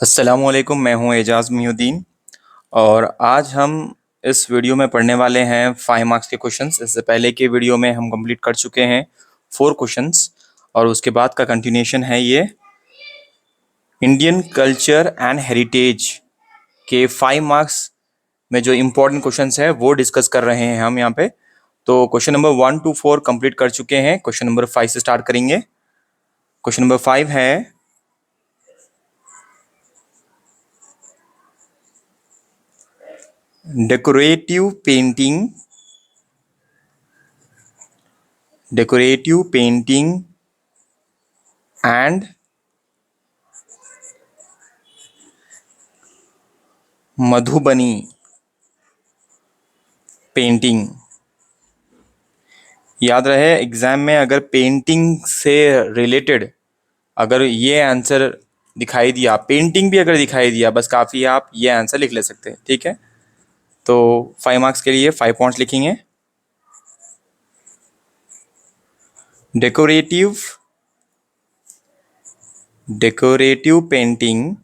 अस्सलामुअलैकुम, मैं हूं एजाज मोहिउद्दीन। और आज हम इस वीडियो में पढ़ने वाले हैं 5 मार्क्स के क्वेश्चंस। इससे पहले के वीडियो में हम कंप्लीट कर चुके हैं 4 क्वेश्चंस और उसके बाद का कंटिन्यूशन है ये इंडियन कल्चर एंड हेरिटेज के 5 मार्क्स में जो इम्पोर्टेंट क्वेश्चंस है वो डिस्कस कर रहे हैं हम यहाँ पे। तो क्वेश्चन नंबर 1 to 4 कंप्लीट कर चुके हैं। क्वेश्चन नंबर 5 से स्टार्ट करेंगे। क्वेश्चन नंबर 5 है decorative painting and Madhubani painting. याद रहे एग्जाम में अगर पेंटिंग से रिलेटेड अगर ये आंसर दिखाई दिया, पेंटिंग भी अगर दिखाई दिया, बस काफ़ी है, आप ये आंसर लिख ले सकते हैं। ठीक है, तो 5 मार्क्स के लिए 5 पॉइंट्स लिखेंगे। Decorative painting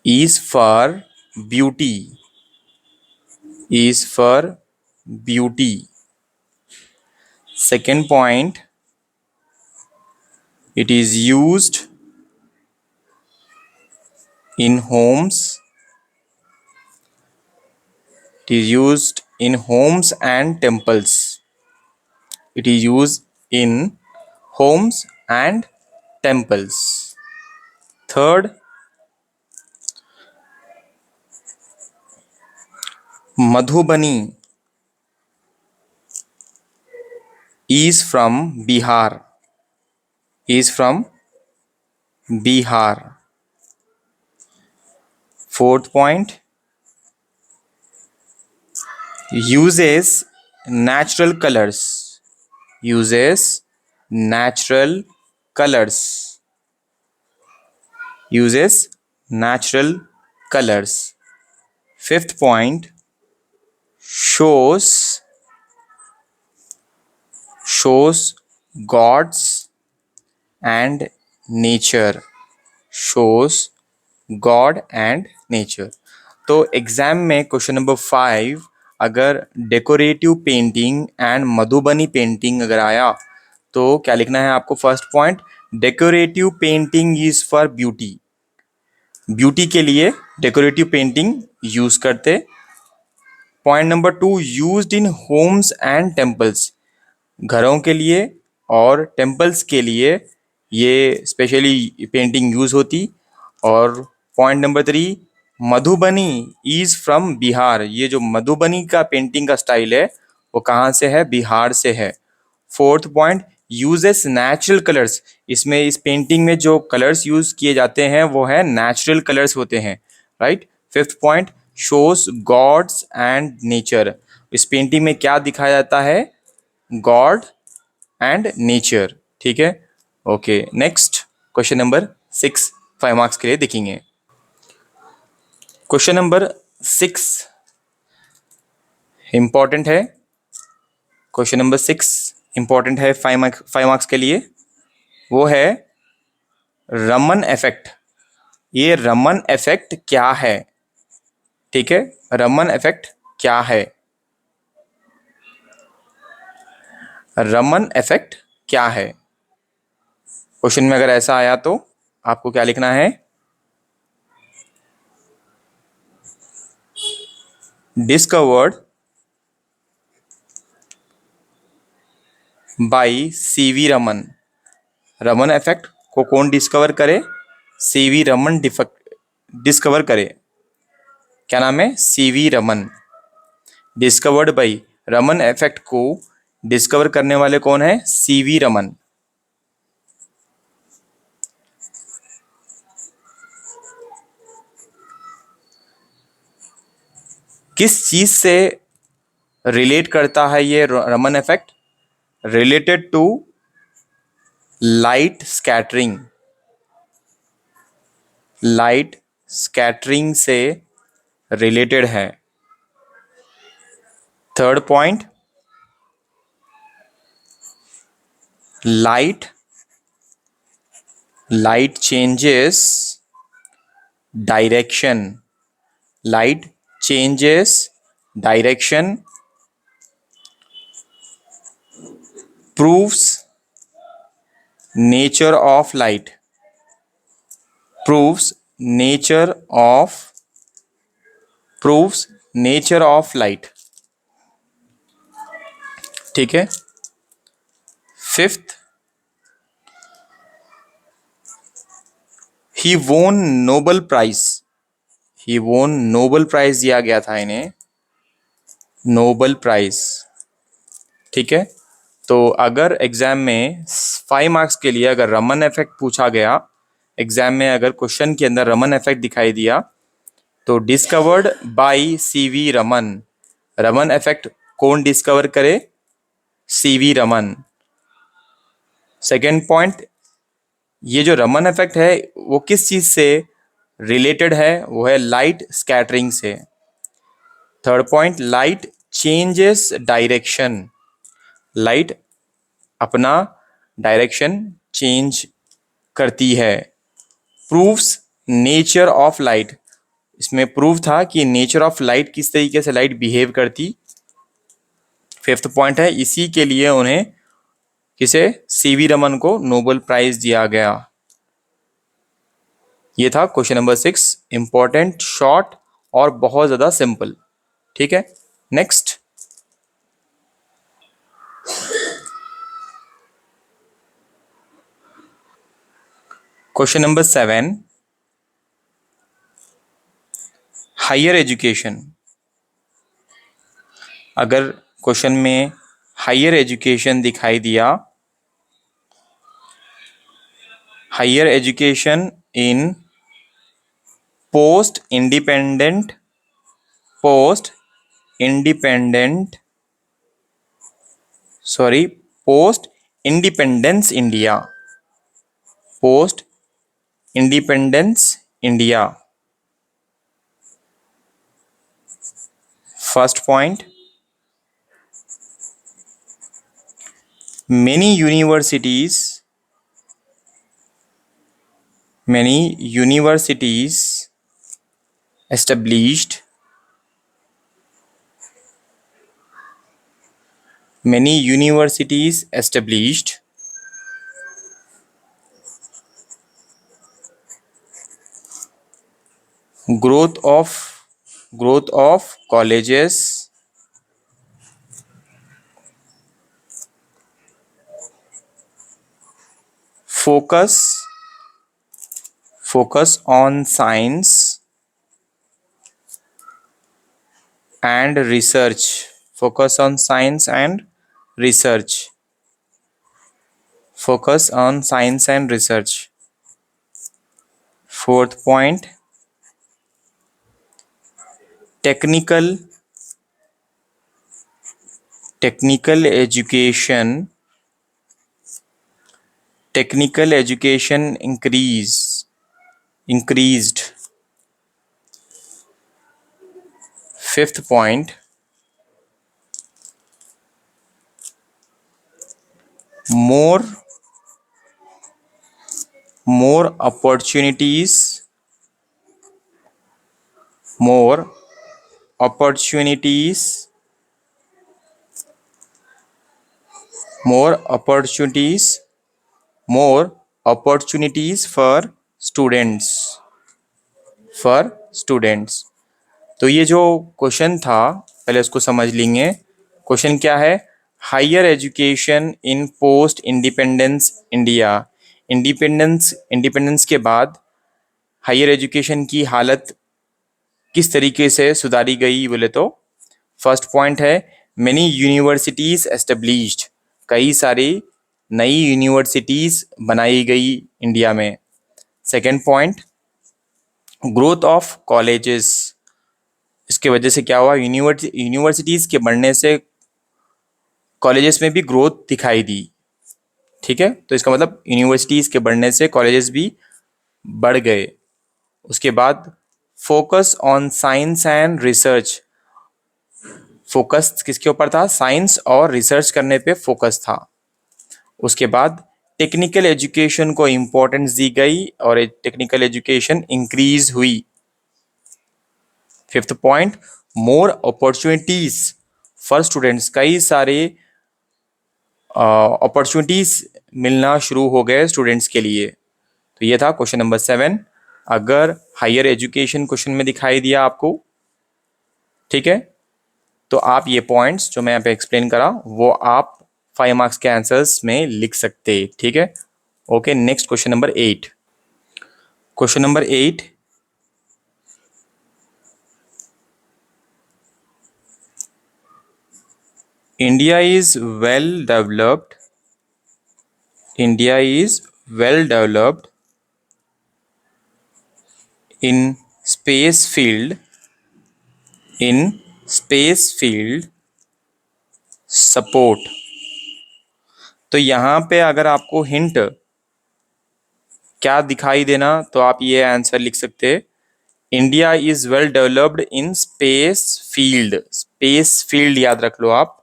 is for beauty. Second point, it is used in homes and temples. It is used in homes and temples. Third, Madhubani is from Bihar. Fourth point, uses natural colors. Fifth point, shows gods and nature. God and nature. तो exam में question number 5 अगर decorative painting and Madhubani painting अगर आया तो क्या लिखना है आपको? First point, decorative painting is for beauty के लिए डेकोरेटिव पेंटिंग यूज करते। Point number 2, used in homes and temples, घरों के लिए और टेम्पल्स के लिए ये स्पेशली पेंटिंग यूज होती। और point number 3, Madhubani is from Bihar, ये जो मधुबनी का पेंटिंग का स्टाइल है वो कहाँ से है? बिहार से है। Fourth point, uses natural colours, इसमें इस पेंटिंग में जो कलर्स यूज किए जाते हैं वो है नेचुरल कलर्स होते हैं, right. Fifth point, shows gods and nature, इस पेंटिंग में क्या दिखाया जाता है? God and nature. ठीक है, okay. Next question number 6 5 marks के लिए देखेंगे। क्वेश्चन नंबर 6 इंपॉर्टेंट है। क्वेश्चन नंबर 6 इंपॉर्टेंट है 5 मार्क्स के लिए। वो है रमन इफेक्ट। ये रमन इफेक्ट क्या है? ठीक है, रमन इफेक्ट क्या है? रमन इफेक्ट क्या है? क्वेश्चन में अगर ऐसा आया तो आपको क्या लिखना है? Discovered by CV Raman. Raman effect को कौन डिस्कवर करे? सीवी रमन डिस्कवर करे। क्या नाम है? CV Raman. Discovered by, Raman effect को डिस्कवर करने वाले कौन है? सीवी रमन। किस चीज से रिलेट करता है ये Raman effect? Related to light scattering. Light scattering से रिलेटेड है। Third point, light changes direction, light changes direction, proves nature of light, proves nature of proves nature of light. ठीक है। फिफ्थ, ही वोन नोबल प्राइज, ही वोन Nobel prize दिया गया था इन्हें, नोबल प्राइज। ठीक है। तो अगर एग्जाम में 5 मार्क्स के लिए अगर रमन इफेक्ट पूछा गया, एग्जाम में अगर क्वेश्चन के अंदर रमन इफेक्ट दिखाई दिया, तो discovered by CV Raman, Raman effect कौन डिस्कवर करे? सीवी रमन। सेकेंड पॉइंट, ये जो रमन इफेक्ट है वो किस चीज से रिलेटेड है? वो है लाइट स्कैटरिंग से। Third point, light changes direction, light अपना डायरेक्शन चेंज करती है। प्रूफ्स नेचर ऑफ लाइट, इसमें प्रूफ था कि नेचर ऑफ लाइट किस तरीके से लाइट बिहेव करती। फिफ्थ पॉइंट है, इसी के लिए उन्हें किसे? सीवी रमन को नोबेल प्राइज दिया गया। ये था क्वेश्चन नंबर 6, इंपॉर्टेंट, शॉर्ट और बहुत ज्यादा सिंपल। ठीक है। Next, question number 7, higher education. अगर क्वेश्चन में हायर एजुकेशन दिखाई दिया, higher education in post independent, post independent sorry post independence India, post independence India. First point, many universities, many universities established, many universities established growth of colleges, focus on science and research, focus on science and research, focus on science and research। Fourth point, technical education, technical education increased। Fifth point, more opportunities, more opportunities, more opportunities, more opportunities for students, for students। तो ये जो question था पहले उसको समझ लेंगे। Question क्या है? Higher education in post independence India, independence के बाद हायर एजुकेशन की हालत किस तरीके से सुधारी गई बोले तो फर्स्ट पॉइंट है, मेनी यूनिवर्सिटीज एस्टेब्लिश्ड, कई सारी नई यूनिवर्सिटीज बनाई गई इंडिया में। Second point, growth of colleges, इसके वजह से क्या हुआ? यूनिवर्सिटीज के बढ़ने से कॉलेजेस में भी ग्रोथ दिखाई दी। ठीक है, तो इसका मतलब यूनिवर्सिटीज के बढ़ने से कॉलेजेस भी बढ़ गए। उसके बाद focus on science and research, focus किसके ऊपर था? साइंस और रिसर्च करने पे फोकस था। उसके बाद टेक्निकल एजुकेशन को इम्पोर्टेंस दी गई और टेक्निकल एजुकेशन इंक्रीज हुई। Fifth point, more opportunities for students, कई सारे अपॉर्चुनिटीज मिलना शुरू हो गए स्टूडेंट्स के लिए। तो ये था क्वेश्चन नंबर 7। अगर हायर एजुकेशन क्वेश्चन में दिखाई दिया आपको, ठीक है, तो आप ये पॉइंट्स जो मैं यहाँ पे एक्सप्लेन करा वो आप 5 मार्क्स के आंसर्स में लिख सकते, ठीक है। Okay, next question number 8। Question number 8, India is well developed, India is well developed in space field, in space field support. तो यहां पे अगर आपको हिंट क्या दिखाई देना तो आप ये आंसर लिख सकते, India is well developed in space field. Space field याद रख लो आप,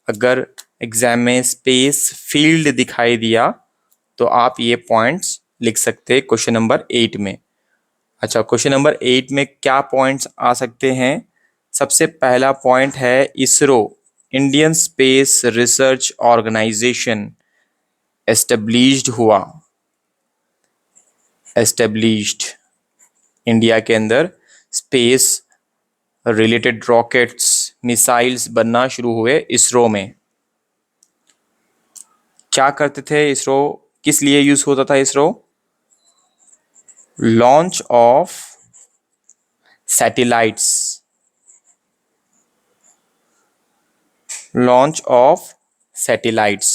अगर एग्जाम में स्पेस फील्ड दिखाई दिया तो आप ये पॉइंट्स लिख सकते क्वेश्चन नंबर 8 में। अच्छा, क्वेश्चन नंबर 8 में क्या पॉइंट्स आ सकते हैं? सबसे पहला पॉइंट है ISRO, Indian space research organisation established हुआ, एस्टेब्लिश्ड इंडिया के अंदर स्पेस रिलेटेड रॉकेट्स मिसाइल्स बनना शुरू हुए इसरो में। क्या करते थे इसरो, किस लिए यूज होता था ISRO? Launch of satellites, launch of satellites.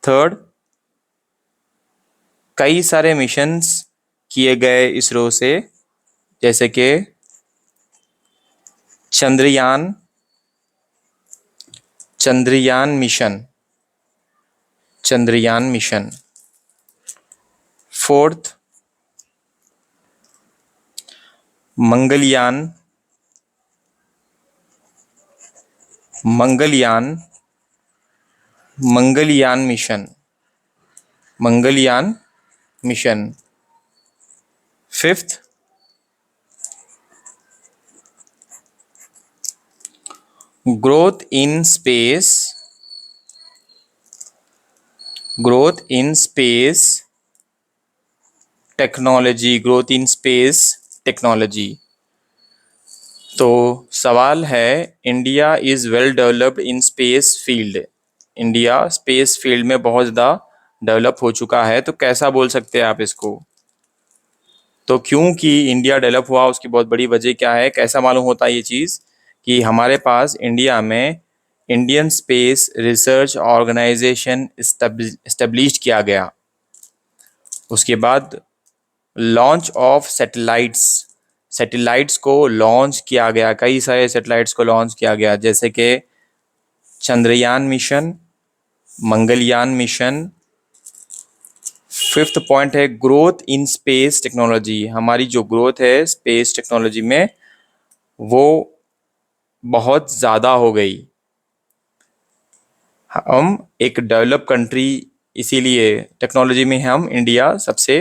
Third, कई सारे मिशंस किए गए इसरो से, जैसे कि Chandrayaan, Chandrayaan mission, Chandrayaan mission. Fourth, Mangalyaan, Mangalyaan, Mangalyaan mission, Mangalyaan mission. Fifth, growth in space, growth in space technology, growth in space technology. तो सवाल है, India is well developed in space field, India space field में बहुत ज़्यादा डेवलप हो चुका है, तो कैसा बोल सकते हैं आप इसको? तो क्योंकि इंडिया डेवलप हुआ उसकी बहुत बड़ी वजह क्या है, कैसा मालूम होता है ये चीज़? कि हमारे पास इंडिया में Indian space research organisation establish किया गया। उसके बाद लॉन्च ऑफ सैटेलाइट्स, सैटेलाइट्स को लॉन्च किया गया, कई सारे सैटेलाइट्स को लॉन्च किया गया, जैसे कि Chandrayaan mission, Mangalyaan mission. Fifth point है ग्रोथ इन स्पेस टेक्नोलॉजी, हमारी जो ग्रोथ है स्पेस टेक्नोलॉजी में वो बहुत ज़्यादा हो गई। हम एक डेवलप कंट्री, इसीलिए टेक्नोलॉजी में हम इंडिया सबसे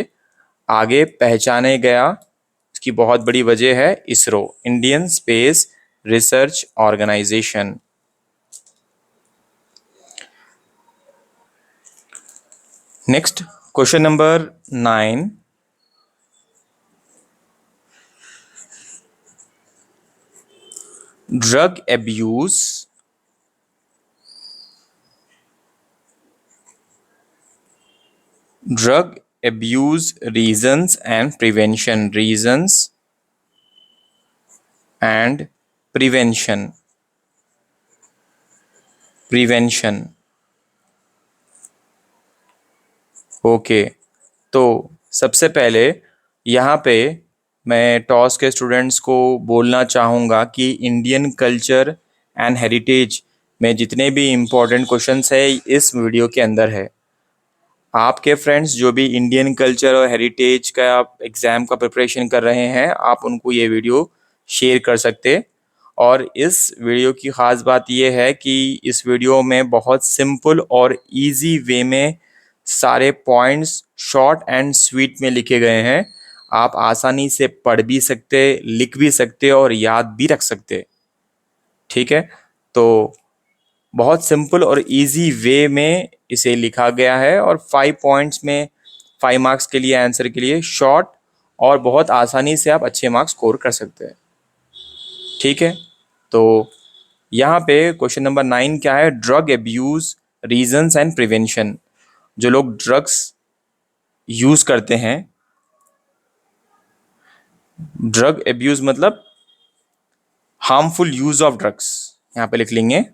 आगे पहचाने गया, उसकी बहुत बड़ी वजह है ISRO, Indian space research organisation. Next question number 9, drug abuse, drug abuse reasons and prevention, reasons and prevention, prevention। Okay, तो सबसे पहले यहाँ पे मैं टॉस के स्टूडेंट्स को बोलना चाहूँगा कि इंडियन कल्चर एंड हेरिटेज में जितने भी इम्पोर्टेंट क्वेश्चंस है इस वीडियो के अंदर है। आपके फ्रेंड्स जो भी इंडियन कल्चर और हेरिटेज का एग्ज़ाम का प्रिपरेशन कर रहे हैं, आप उनको ये वीडियो शेयर कर सकते। और इस वीडियो की ख़ास बात यह है कि इस वीडियो में बहुत सिंपल और इजी वे में सारे पॉइंट्स शॉर्ट एंड स्वीट में लिखे गए हैं। आप आसानी से पढ़ भी सकते, लिख भी सकते और याद भी रख सकते। ठीक है, तो बहुत सिंपल और इजी वे में इसे लिखा गया है और 5 पॉइंट्स में 5 मार्क्स के लिए आंसर के लिए शॉर्ट और बहुत आसानी से आप अच्छे मार्क्स स्कोर कर सकते हैं। ठीक है, तो यहाँ पे क्वेश्चन नंबर 9 क्या है, drug abuse reasons and prevention. जो लोग ड्रग्स यूज करते हैं, ड्रग एब्यूज मतलब हार्मफुल यूज ऑफ ड्रग्स, यहां पे लिख लेंगे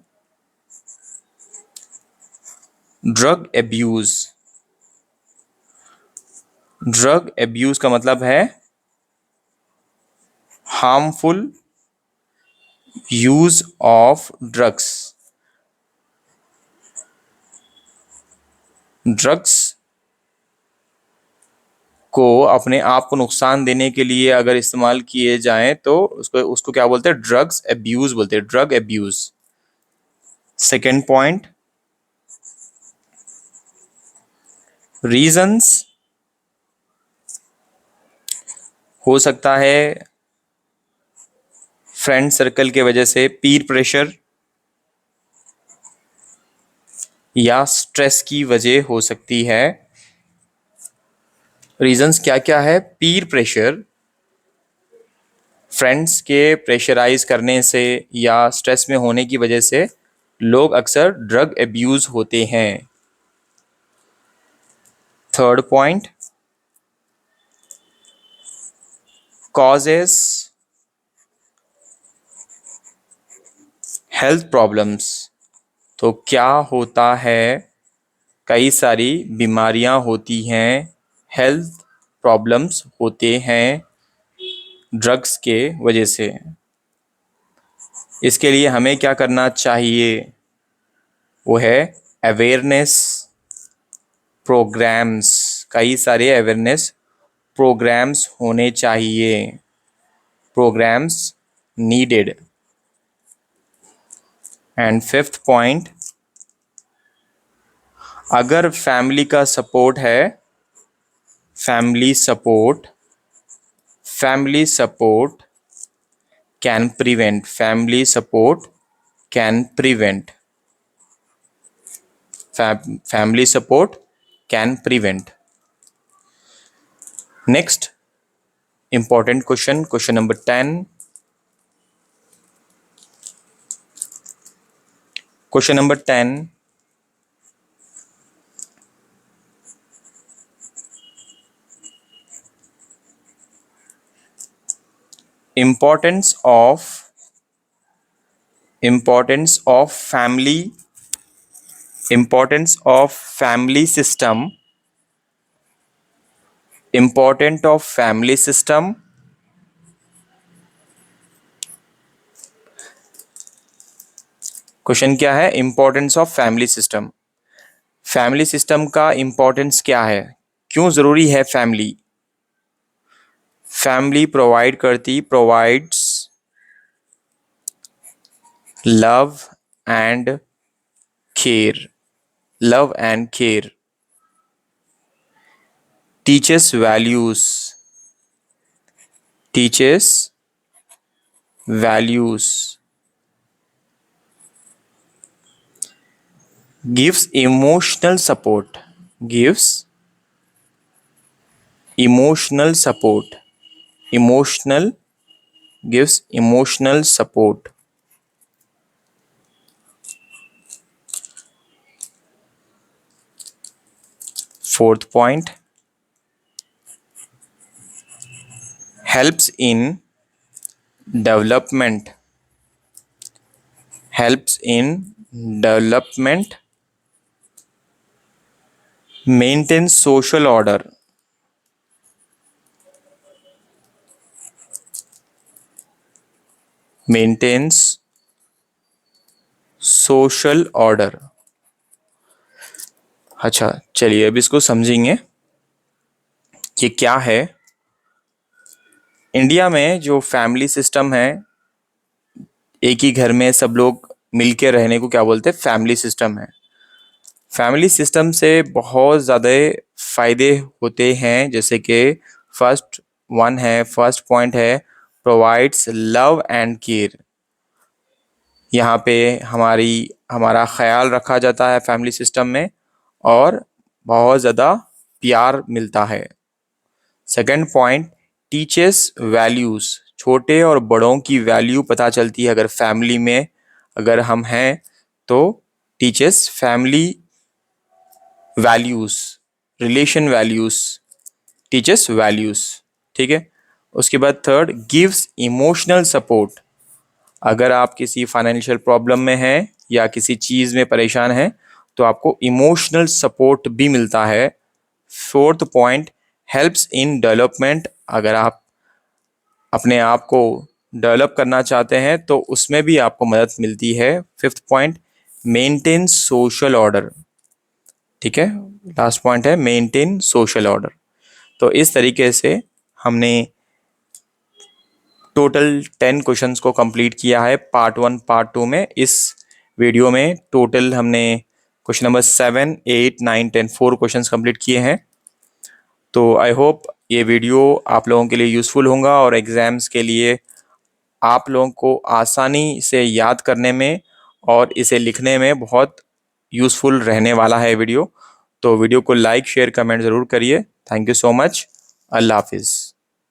ड्रग एब्यूज। ड्रग एब्यूज का मतलब है harmful use of drugs. Drugs को अपने आप को नुकसान देने के लिए अगर इस्तेमाल किए जाएं तो उसको उसको क्या बोलते हैं, ड्रग्स एब्यूज बोलते हैं, drug abuse. Second point, reasons हो सकता है फ्रेंड सर्कल के वजह से, पीर प्रेशर या स्ट्रेस की वजह हो सकती है। रीजंस क्या क्या है, पीर प्रेशर, फ्रेंड्स के प्रेशराइज करने से या स्ट्रेस में होने की वजह से लोग अक्सर ड्रग एब्यूज होते हैं। Third point, causes health problems. तो क्या होता है, कई सारी बीमारियां होती हैं, हेल्थ प्रॉब्लम्स होते हैं ड्रग्स के वजह से। इसके लिए हमें क्या करना चाहिए, वो है अवेयरनेस प्रोग्राम्स। कई सारे अवेयरनेस प्रोग्राम्स होने चाहिए, programmes needed. And fifth point, अगर फैमिली का सपोर्ट है, family support, family support can prevent, family support can prevent, family support can prevent. Next important question, question number 10। Question number 10, importance of family, importance of family system, important of family system, question क्या है, importance of family system. Family system का importance क्या है, क्यों जरूरी है family. Family provides love and care, love and care, teaches values, teaches values, gives emotional support, gives emotional support, emotional, gives emotional support। Fourth point, helps in development, helps in development, maintains social order, maintains social order। अच्छा चलिए अब इसको समझेंगे कि क्या है। India में जो फैमिली सिस्टम है, एक ही घर में सब लोग मिलके रहने को क्या बोलते हैं, फैमिली सिस्टम है। फैमिली सिस्टम से बहुत ज़्यादा फायदे होते हैं, जैसे कि फर्स्ट वन है, फर्स्ट पॉइंट है प्रोवाइड्स लव एंड केयर। यहाँ पे हमारा ख्याल रखा जाता है फैमिली सिस्टम में और बहुत ज़्यादा प्यार मिलता है। सेकंड पॉइंट टीचेस वैल्यूज़, छोटे और बड़ों की वैल्यू पता चलती है अगर फैमिली में अगर हम हैं तो teaches family values, relation values, teaches values. ठीक है। उसके बाद थर्ड गिव्स इमोशनल सपोर्ट, अगर आप किसी फाइनेंशियल प्रॉब्लम में हैं या किसी चीज़ में परेशान हैं तो आपको इमोशनल सपोर्ट भी मिलता है। Fourth point helps in development, अगर आप अपने आप को डेवलप करना चाहते हैं तो उसमें भी आपको मदद मिलती है। Fifth point maintain social order. ठीक है, लास्ट पॉइंट है मेंटेन सोशल ऑर्डर। तो इस तरीके से हमने टोटल 10 क्वेश्चंस को कंप्लीट किया है पार्ट 1 पार्ट 2 में। इस वीडियो में टोटल हमने क्वेश्चन नंबर 7, 8, 9, 10 4 क्वेश्चंस कंप्लीट किए हैं। तो आई होप ये वीडियो आप लोगों के लिए यूज़फुल होगा और एग्ज़ाम्स के लिए आप लोगों को आसानी से याद करने में और इसे लिखने में बहुत यूज़फुल रहने वाला है वीडियो। तो वीडियो को लाइक शेयर कमेंट ज़रूर करिए। Thank you so much. अल्लाह हाफिज़।